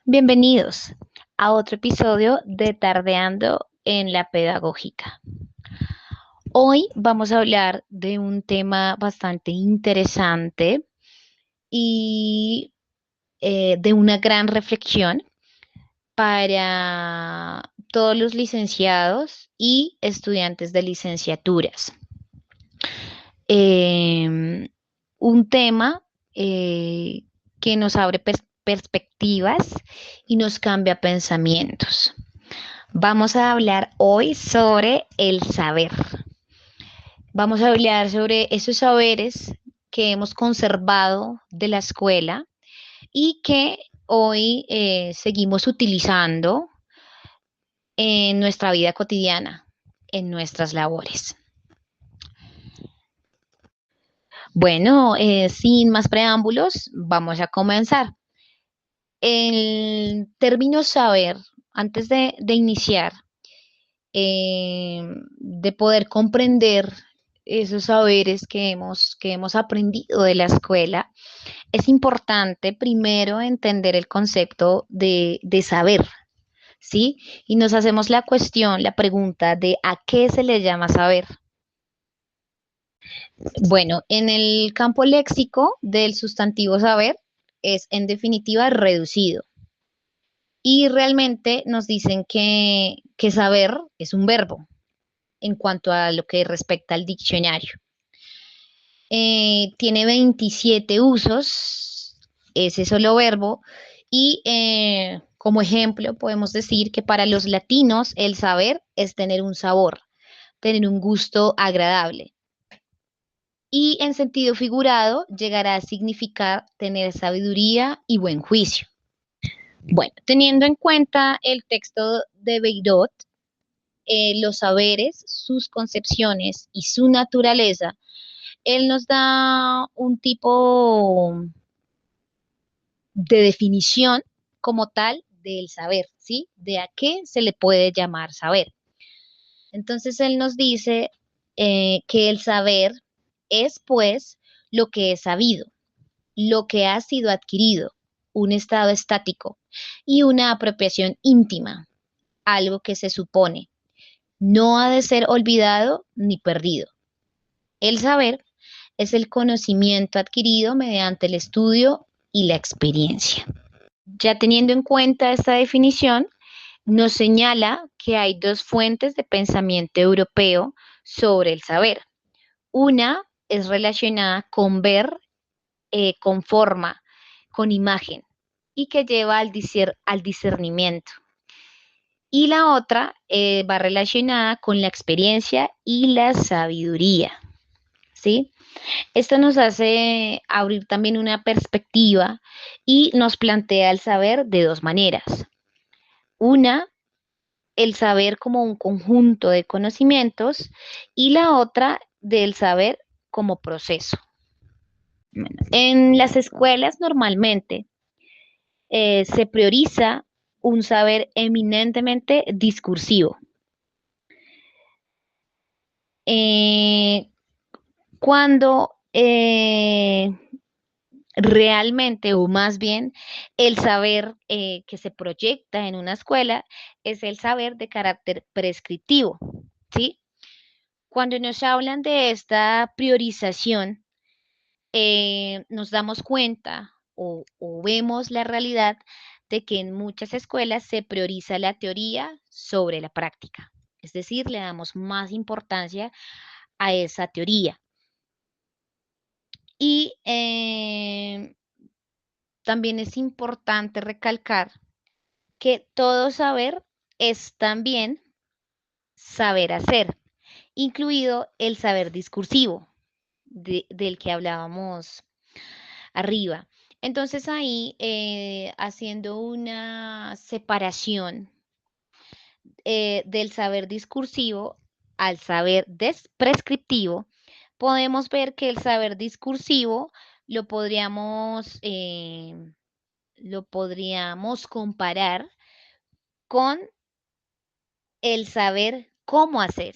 Bienvenidos a otro episodio de Tardeando en la Pedagógica. Hoy vamos a hablar de un tema bastante interesante y de una gran reflexión para todos los licenciados y estudiantes de licenciaturas. Un tema eh, que nos abre perspectivas y nos cambia pensamientos. Vamos a hablar hoy sobre el saber. Vamos a hablar sobre esos saberes que hemos conservado de la escuela y que hoy seguimos utilizando en nuestra vida cotidiana, en nuestras labores. Bueno, sin más preámbulos, vamos a comenzar. El término saber, antes de iniciar, de poder comprender esos saberes que hemos aprendido de la escuela, es importante primero entender el concepto de saber, ¿sí? Y nos hacemos la cuestión, la pregunta de ¿a qué se le llama saber? Bueno, en el campo léxico del sustantivo saber es en definitiva reducido. Y realmente nos dicen que saber es un verbo en cuanto a lo que respecta al diccionario. Tiene 27 usos, ese solo verbo, y como ejemplo podemos decir que para los latinos el saber es tener un sabor, tener un gusto agradable. Y en sentido figurado llegará a significar tener sabiduría y buen juicio. Bueno, teniendo en cuenta el texto de Beirut, los saberes, sus concepciones y su naturaleza, él nos da un tipo de definición como tal del saber, ¿sí? De a qué se le puede llamar saber. Entonces él nos dice que el saber es pues lo que es sabido, lo que ha sido adquirido, un estado estático y una apropiación íntima, algo que se supone. No ha de ser olvidado ni perdido. El saber es el conocimiento adquirido mediante el estudio y la experiencia. Ya teniendo en cuenta esta definición, nos señala que hay dos fuentes de pensamiento europeo sobre el saber. Una es relacionada con ver, con forma, con imagen, y que lleva al discernimiento. Y la otra va relacionada con la experiencia y la sabiduría, ¿sí? Esto nos hace abrir también una perspectiva y nos plantea el saber de dos maneras. Una, el saber como un conjunto de conocimientos y la otra del saber como proceso. En las escuelas normalmente se prioriza un saber eminentemente discursivo. Eh, cuando realmente, o más bien, el saber que se proyecta en una escuela es el saber de carácter prescriptivo, ¿sí? Cuando nos hablan de esta priorización, nos damos cuenta o vemos la realidad de que en muchas escuelas se prioriza la teoría sobre la práctica. Es decir, le damos más importancia a esa teoría. Y también es importante recalcar que todo saber es también saber hacer, incluido el saber discursivo del que hablábamos arriba. Entonces ahí, haciendo una separación del saber discursivo al saber prescriptivo, podemos ver que el saber discursivo lo lo podríamos comparar con el saber cómo hacer,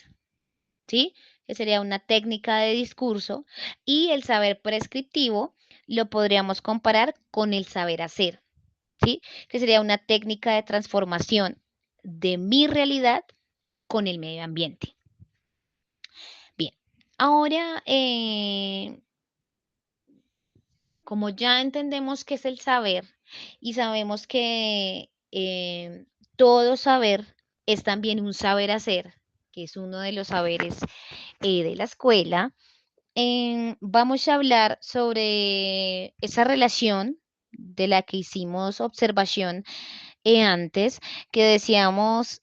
¿sí? Que sería una técnica de discurso, y el saber prescriptivo lo podríamos comparar con el saber hacer. ¿sí? Que sería una técnica de transformación de mi realidad con el medio ambiente. Bien, ahora, como ya entendemos qué es el saber y sabemos que todo saber es también un saber hacer, que es uno de los saberes de la escuela, vamos a hablar sobre esa relación de la que hicimos observación antes, que decíamos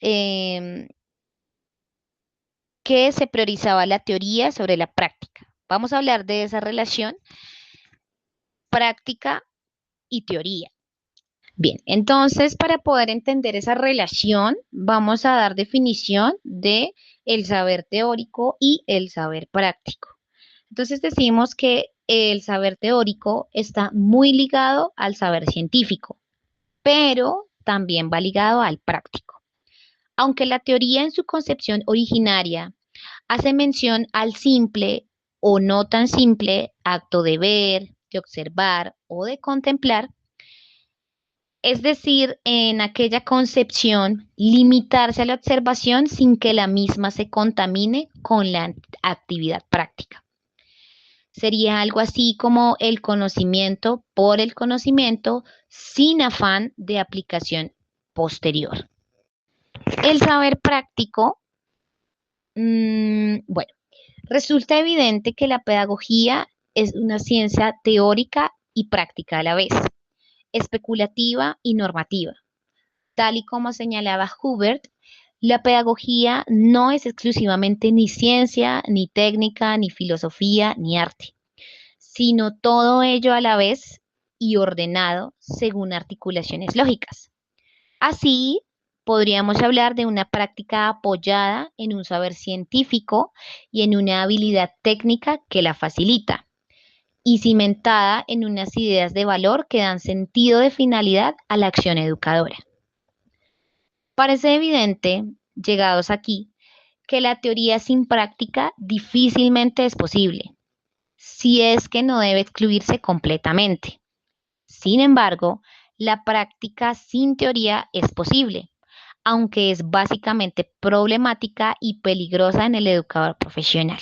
que se priorizaba la teoría sobre la práctica. Vamos a hablar de esa relación práctica y teoría. Bien, entonces para poder entender esa relación, vamos a dar definición de el saber teórico y el saber práctico. Entonces decimos que el saber teórico está muy ligado al saber científico, pero también va ligado al práctico. Aunque la teoría en su concepción originaria hace mención al simple o no tan simple acto de ver, de observar o de contemplar, es decir, en aquella concepción, limitarse a la observación sin que la misma se contamine con la actividad práctica. Sería algo así como el conocimiento por el conocimiento sin afán de aplicación posterior. El saber práctico, bueno, resulta evidente que la pedagogía es una ciencia teórica y práctica a la vez, especulativa y normativa. Tal y como señalaba Hubert, la pedagogía no es exclusivamente ni ciencia, ni técnica, ni filosofía, ni arte, sino todo ello a la vez y ordenado según articulaciones lógicas. Así, podríamos hablar de una práctica apoyada en un saber científico y en una habilidad técnica que la facilita, y cimentada en unas ideas de valor que dan sentido de finalidad a la acción educadora. Parece evidente, llegados aquí, que la teoría sin práctica difícilmente es posible, si es que no debe excluirse completamente. Sin embargo, la práctica sin teoría es posible, aunque es básicamente problemática y peligrosa en el educador profesional.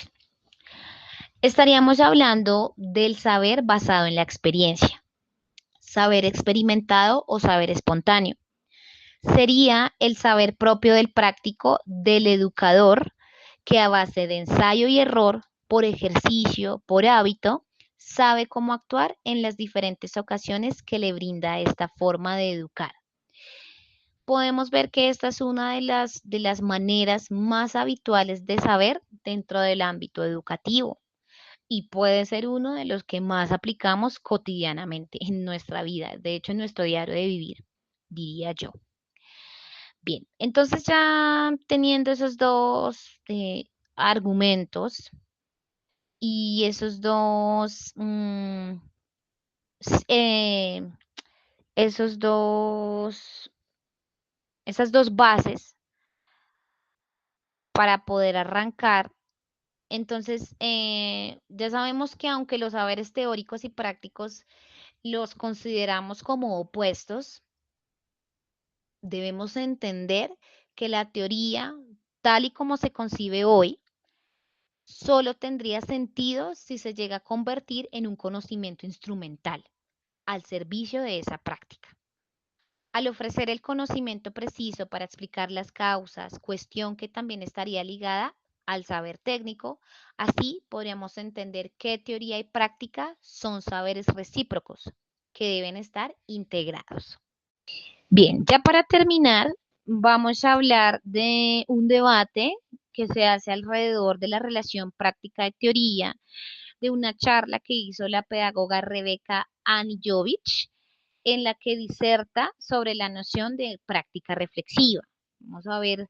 Estaríamos hablando del saber basado en la experiencia, saber experimentado o saber espontáneo. Sería el saber propio del práctico, del educador, que a base de ensayo y error, por ejercicio, por hábito, sabe cómo actuar en las diferentes ocasiones que le brinda esta forma de educar. Podemos ver que esta es una de las maneras más habituales de saber dentro del ámbito educativo y puede ser uno de los que más aplicamos cotidianamente en nuestra vida, de hecho en nuestro diario de vivir, diría yo. Bien, entonces ya teniendo esos dos argumentos y s- eh, esos dos, esas dos bases para poder arrancar, entonces ya sabemos que aunque los saberes teóricos y prácticos los consideramos como opuestos, debemos entender que la teoría, tal y como se concibe hoy, solo tendría sentido si se llega a convertir en un conocimiento instrumental al servicio de esa práctica. Al ofrecer el conocimiento preciso para explicar las causas, cuestión que también estaría ligada al saber técnico, así podríamos entender que teoría y práctica son saberes recíprocos que deben estar integrados. Bien, ya para terminar, vamos a hablar de un debate que se hace alrededor de la relación práctica de teoría, de una charla que hizo la pedagoga Rebeca Anijovic, en la que diserta sobre la noción de práctica reflexiva. Vamos a ver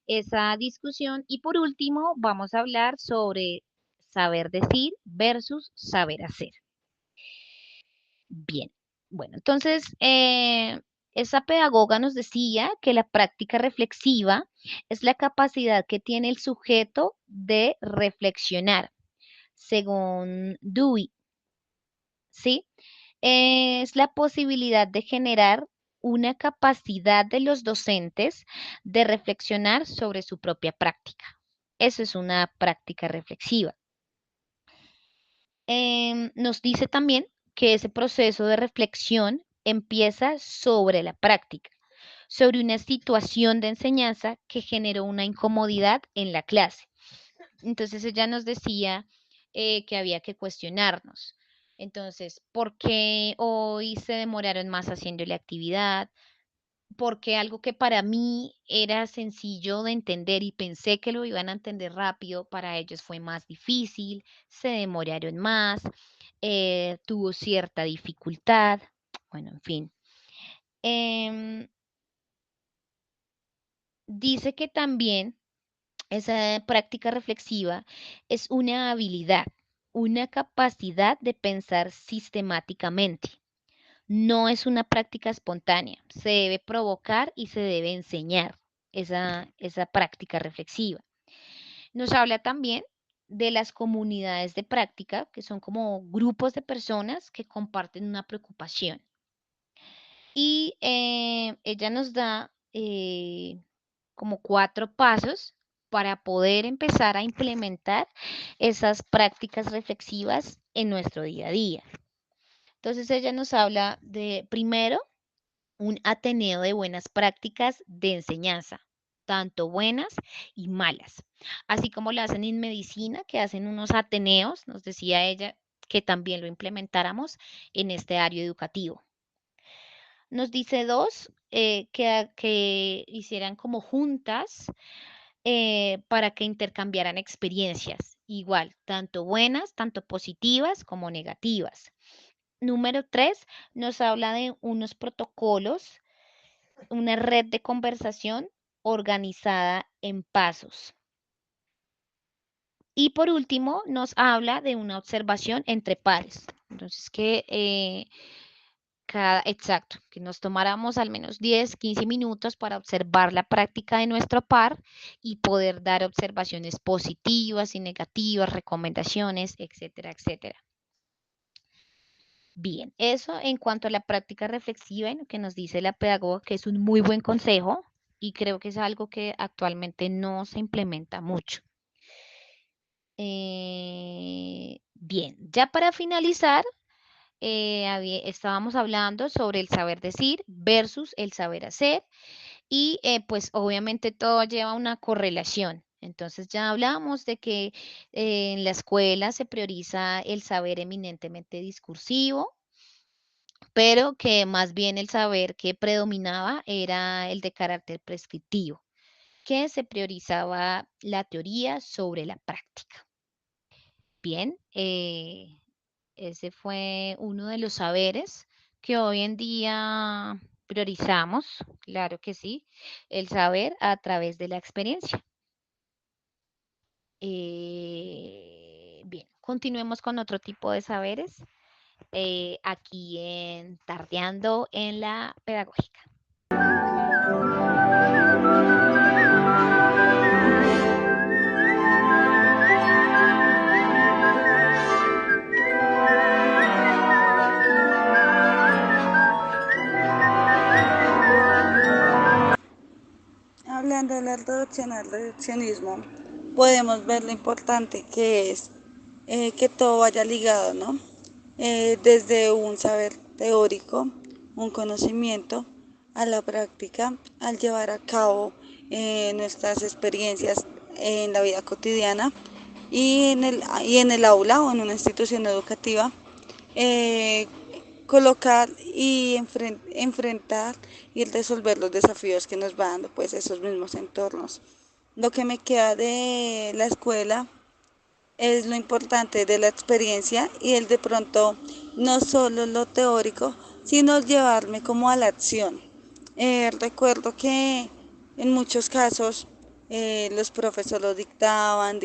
esa discusión y por último vamos a hablar sobre saber decir versus saber hacer. Bien, bueno, entonces esa pedagoga nos decía que la práctica reflexiva es la capacidad que tiene el sujeto de reflexionar, según Dewey, ¿sí? Es la posibilidad de generar una capacidad de los docentes de reflexionar sobre su propia práctica. Eso es una práctica reflexiva. Nos dice también que ese proceso de reflexión empieza sobre la práctica, sobre una situación de enseñanza que generó una incomodidad en la clase. Entonces ella nos decía que había que cuestionarnos. Entonces, ¿por qué hoy se demoraron más haciendo la actividad? Porque algo que para mí era sencillo de entender y pensé que lo iban a entender rápido, para ellos fue más difícil, se demoraron más, tuvo cierta dificultad, bueno, en fin. Em, Dice que también esa práctica reflexiva es una habilidad, una capacidad de pensar sistemáticamente. No es una práctica espontánea, se debe provocar y se debe enseñar esa práctica reflexiva. Nos habla también de las comunidades de práctica, que son como grupos de personas que comparten una preocupación. Y ella nos da como 4 pasos para poder empezar a implementar esas prácticas reflexivas en nuestro día a día. Entonces ella nos habla de, primero, un ateneo de buenas prácticas de enseñanza, tanto buenas y malas. Así como lo hacen en medicina, que hacen unos ateneos, nos decía ella que también lo implementáramos en este área educativo. Nos dice dos, que hicieran como juntas para que intercambiaran experiencias, igual, tanto buenas, tanto positivas como negativas. Número 3, nos habla de unos protocolos, una red de conversación organizada en pasos. Y por último, nos habla de una observación entre pares. Entonces, exacto, que nos tomáramos al menos 10, 15 minutos para observar la práctica de nuestro par y poder dar observaciones positivas y negativas, recomendaciones, etcétera, etcétera. Bien, eso en cuanto a la práctica reflexiva, en lo que nos dice la pedagoga, que es un muy buen consejo y creo que es algo que actualmente no se implementa mucho. Bien, ya para finalizar, estábamos hablando sobre el saber decir versus el saber hacer y pues obviamente todo lleva una correlación. Entonces ya hablamos de que en la escuela se prioriza el saber eminentemente discursivo, pero que más bien el saber que predominaba era el de carácter prescriptivo, que se priorizaba la teoría sobre la práctica. Bien, ese fue uno de los saberes que hoy en día priorizamos, claro que sí, el saber a través de la experiencia. Bien, continuemos con otro tipo de saberes aquí en Tardeando en la Pedagógica. Hablando de la reducción al reduccionismo, podemos ver lo importante que es que todo vaya ligado, ¿no? Desde un saber teórico, un conocimiento, a la práctica, al llevar a cabo nuestras experiencias en la vida cotidiana y en el aula o en una institución educativa, eh, colocar y enfrentar y resolver los desafíos que nos van dando pues esos mismos entornos. Lo que me queda de la escuela es lo importante de la experiencia y el de pronto no solo lo teórico, sino llevarme como a la acción. Recuerdo que en muchos casos los profesores lo dictaban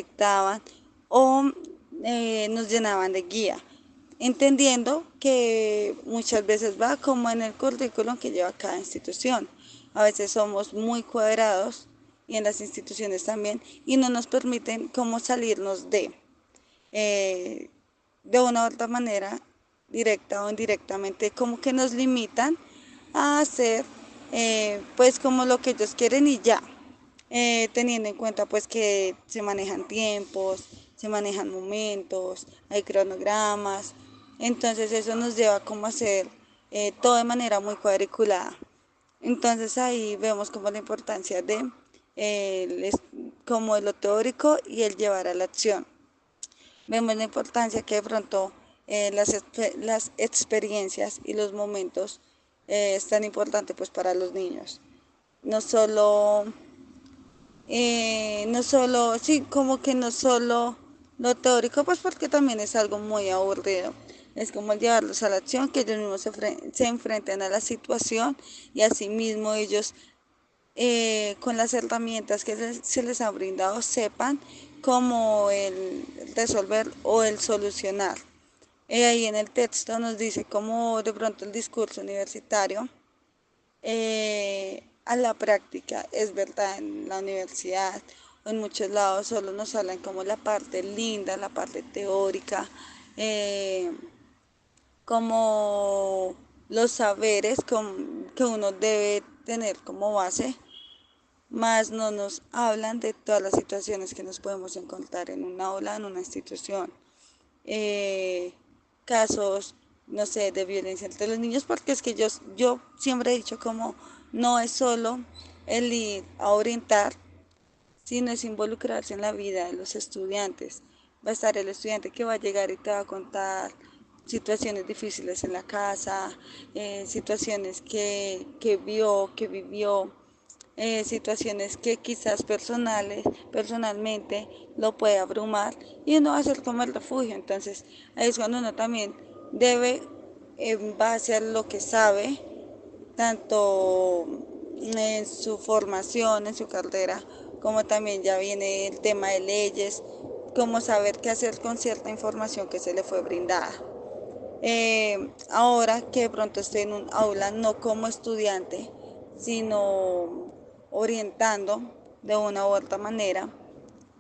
o nos llenaban de guía, entendiendo que muchas veces va como en el currículum que lleva cada institución. A veces somos muy cuadrados y en las instituciones también y no nos permiten como salirnos eh, de una u otra manera, directa o indirectamente, como que nos limitan a hacer pues como lo que ellos quieren y ya, teniendo en cuenta pues que se manejan tiempos, se manejan momentos, hay cronogramas, entonces eso nos lleva como a hacer todo de manera muy cuadriculada. Entonces ahí vemos como la importancia de como lo teórico y el llevar a la acción. Vemos la importancia que de pronto las experiencias y los momentos es tan importante pues para los niños. No solo, sí, como que no solo lo teórico, pues porque también es algo muy aburrido. Es como el llevarlos a la acción, que ellos mismos se enfrenten a la situación y asimismo ellos con las herramientas que se les han brindado sepan cómo el resolver o el solucionar. Ahí en el texto nos dice cómo de pronto el discurso universitario a la práctica, es verdad, en la universidad o en muchos lados solo nos hablan como la parte linda, la parte teórica, eh, como los saberes que uno debe tener como base, más no nos hablan de todas las situaciones que nos podemos encontrar en un aula, en una institución. Eh, Casos, no sé, de violencia entre los niños, porque es que yo siempre he dicho como no es solo el ir a orientar, sino es involucrarse en la vida de los estudiantes. Va a estar el estudiante que va a llegar y te va a contar situaciones difíciles en la casa, situaciones que vio, que vivió, situaciones que quizás personalmente lo puede abrumar y uno va a ser como el refugio. Entonces ahí es cuando uno también debe, en base a lo que sabe, tanto en su formación, en su carrera, como también ya viene el tema de leyes, como saber qué hacer con cierta información que se le fue brindada. Ahora que de pronto estoy en un aula, no como estudiante, sino orientando de una u otra manera,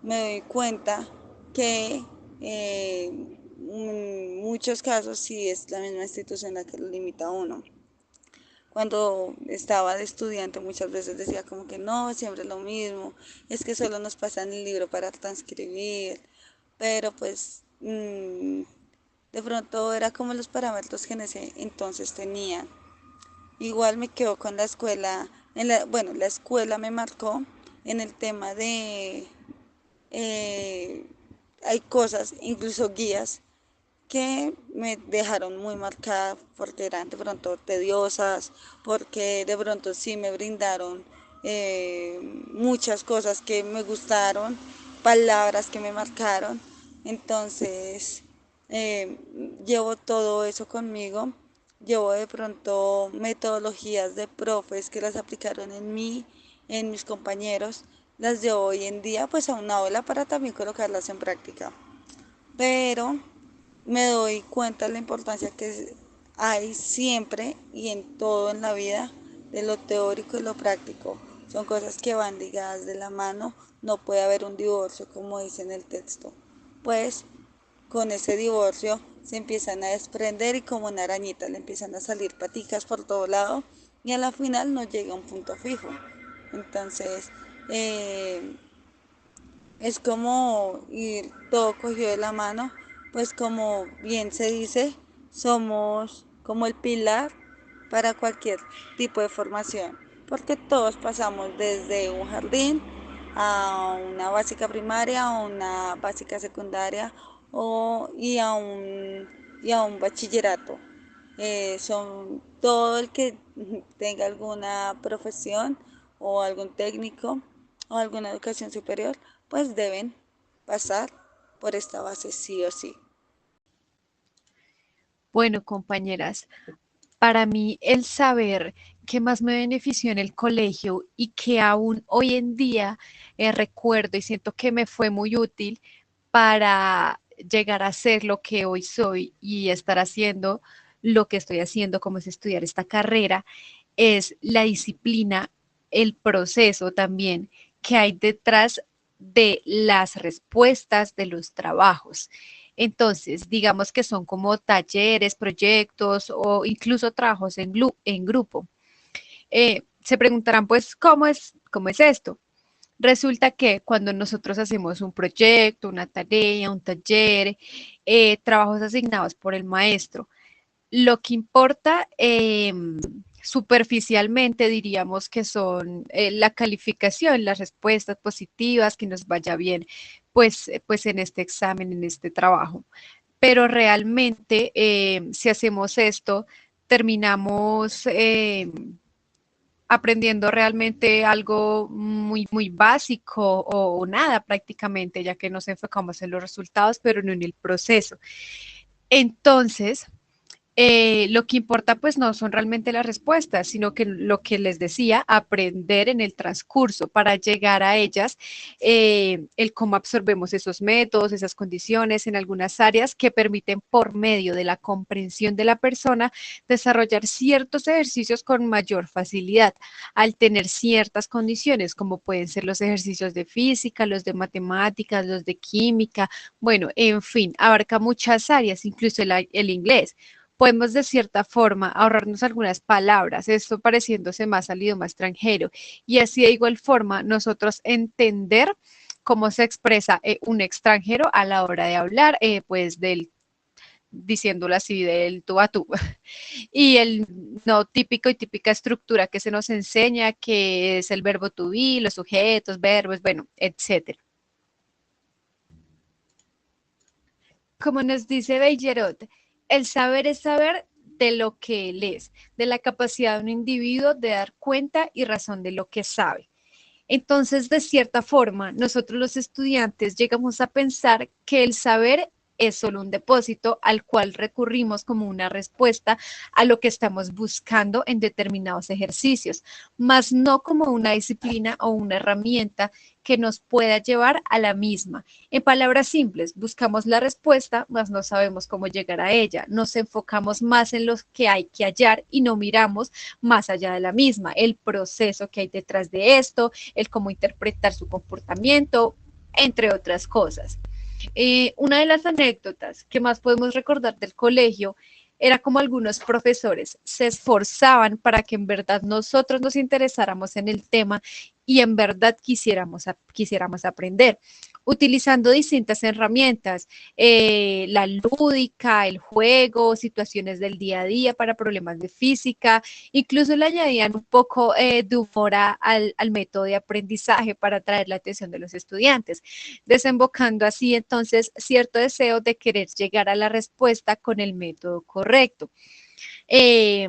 me doy cuenta que en muchos casos sí es la misma institución la que lo limita a uno. Cuando estaba de estudiante muchas veces decía como que no, siempre es lo mismo, es que solo nos pasan el libro para transcribir, pero pues de pronto era como los parámetros que en ese entonces tenían. Igual me quedo con la escuela, bueno, la escuela me marcó en el tema de, eh, hay cosas, incluso guías, que me dejaron muy marcada porque eran de pronto tediosas, porque de pronto sí me brindaron muchas cosas que me gustaron, palabras que me marcaron. Entonces, eh, llevo todo eso conmigo, llevo de pronto metodologías de profes que las aplicaron en mí, en mis compañeros, las llevo hoy en día pues a una aula para también colocarlas en práctica. Pero me doy cuenta de la importancia que hay siempre y en todo en la vida de lo teórico y lo práctico. Son cosas que van ligadas de la mano. No puede haber un divorcio como dice en el texto. Pues con ese divorcio se empiezan a desprender y como una arañita le empiezan a salir paticas por todo lado y a la final no llega a un punto fijo. Entonces, eh, es como ir todo cogido de la mano, pues como bien se dice, somos como el pilar para cualquier tipo de formación, porque todos pasamos desde un jardín a una básica primaria, a una básica secundaria y a un bachillerato. Son todo el que tenga alguna profesión o algún técnico o alguna educación superior, pues deben pasar por esta base sí o sí. Bueno, compañeras, para mí el saber que más me benefició en el colegio y que aún hoy en día recuerdo y siento que me fue muy útil para llegar a ser lo que hoy soy y estar haciendo lo que estoy haciendo, como es estudiar esta carrera, es la disciplina, el proceso también que hay detrás de las respuestas de los trabajos. Entonces, digamos que son como talleres, proyectos o incluso trabajos en grupo. Se preguntarán, pues, cómo es esto? Resulta que cuando nosotros hacemos un proyecto, una tarea, un taller, trabajos asignados por el maestro, lo que importa superficialmente diríamos que son la calificación, las respuestas positivas, que nos vaya bien, pues en este examen, en este trabajo. Pero realmente, si hacemos esto, terminamos aprendiendo realmente algo muy básico o nada prácticamente, ya que nos enfocamos en los resultados, pero no en el proceso. Entonces, lo que importa pues no son realmente las respuestas, sino que lo que les decía, aprender en el transcurso para llegar a ellas, el cómo absorbemos esos métodos, esas condiciones en algunas áreas que permiten por medio de la comprensión de la persona desarrollar ciertos ejercicios con mayor facilidad al tener ciertas condiciones, como pueden ser los ejercicios de física, los de matemáticas, los de química, bueno, en fin, abarca muchas áreas, incluso el inglés podemos de cierta forma ahorrarnos algunas palabras, esto pareciéndose más al idioma extranjero, y así de igual forma nosotros entender cómo se expresa un extranjero a la hora de hablar, pues diciéndolo así, del tú a tú. Y el no típico y típica estructura que se nos enseña, que es el verbo to be, los sujetos, verbos, bueno, etcétera. Como nos dice Bellerot, el saber es saber de lo que él es, de la capacidad de un individuo de dar cuenta y razón de lo que sabe. Entonces, de cierta forma, nosotros los estudiantes llegamos a pensar que el saber es solo un depósito al cual recurrimos como una respuesta a lo que estamos buscando en determinados ejercicios, más no como una disciplina o una herramienta que nos pueda llevar a la misma. En palabras simples, buscamos la respuesta, mas no sabemos cómo llegar a ella. Nos enfocamos más en lo que hay que hallar y no miramos más allá de la misma, el proceso que hay detrás de esto, el cómo interpretar su comportamiento, entre otras cosas. Una de las anécdotas que más podemos recordar del colegio era como algunos profesores se esforzaban para que en verdad nosotros nos interesáramos en el tema y en verdad quisiéramos aprender, utilizando distintas herramientas, la lúdica, el juego, situaciones del día a día para problemas de física, incluso le añadían un poco de humor al método de aprendizaje para atraer la atención de los estudiantes, desembocando así entonces cierto deseo de querer llegar a la respuesta con el método correcto. Eh,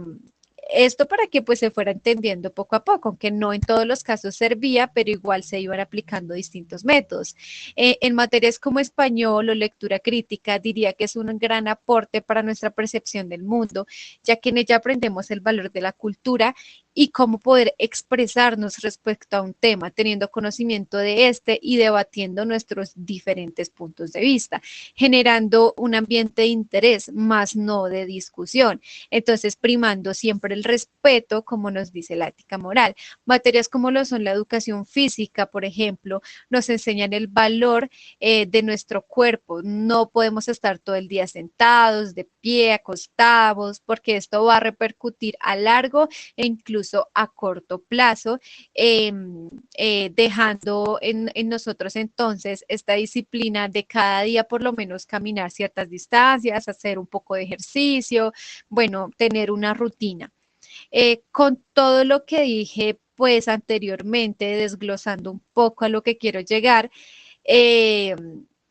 Esto para que pues se fuera entendiendo poco a poco, aunque no en todos los casos servía, pero igual se iban aplicando distintos métodos. En materias como español o lectura crítica, diría que es un gran aporte para nuestra percepción del mundo, ya que en ella aprendemos el valor de la cultura y cómo poder expresarnos respecto a un tema, teniendo conocimiento de este y debatiendo nuestros diferentes puntos de vista, generando un ambiente de interés, más no de discusión. Entonces, primando siempre el respeto, como nos dice la ética moral. Materias como lo son la educación física, por ejemplo, nos enseñan el valor de nuestro cuerpo. No podemos estar todo el día sentados, de pie, acostados, porque esto va a repercutir a largo e incluso a corto plazo, dejando en nosotros entonces esta disciplina de cada día por lo menos caminar ciertas distancias, hacer un poco de ejercicio, bueno, tener una rutina. Con todo lo que dije, pues anteriormente, desglosando un poco a lo que quiero llegar, eh,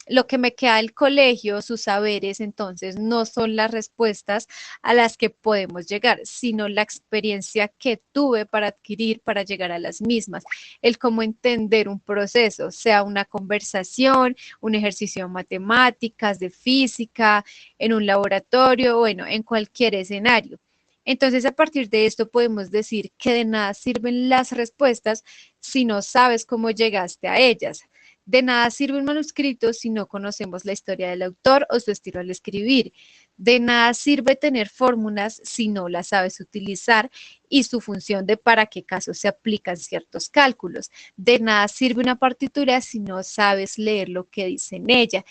lo que me queda del colegio, sus saberes, entonces, no son las respuestas a las que podemos llegar, sino la experiencia que tuve para adquirir, para llegar a las mismas, el cómo entender un proceso, sea una conversación, un ejercicio de matemáticas, de física, en un laboratorio, bueno, en cualquier escenario. Entonces, a partir de esto podemos decir que de nada sirven las respuestas si no sabes cómo llegaste a ellas. De nada sirve un manuscrito si no conocemos la historia del autor o su estilo al escribir. De nada sirve tener fórmulas si no las sabes utilizar y su función de para qué casos se aplican ciertos cálculos. De nada sirve una partitura si no sabes leer lo que dice en ella.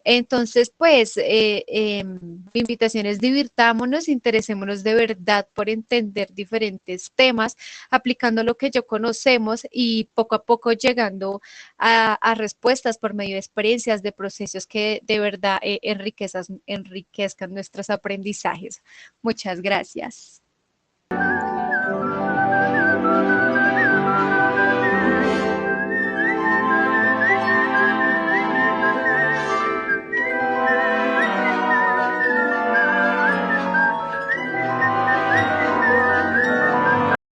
Entonces, pues, mi invitación es divirtámonos, interesémonos de verdad por entender diferentes temas, aplicando lo que yo conocemos y poco a poco llegando a respuestas por medio de experiencias, de procesos que de verdad enriquezcan nuestros aprendizajes. Muchas gracias.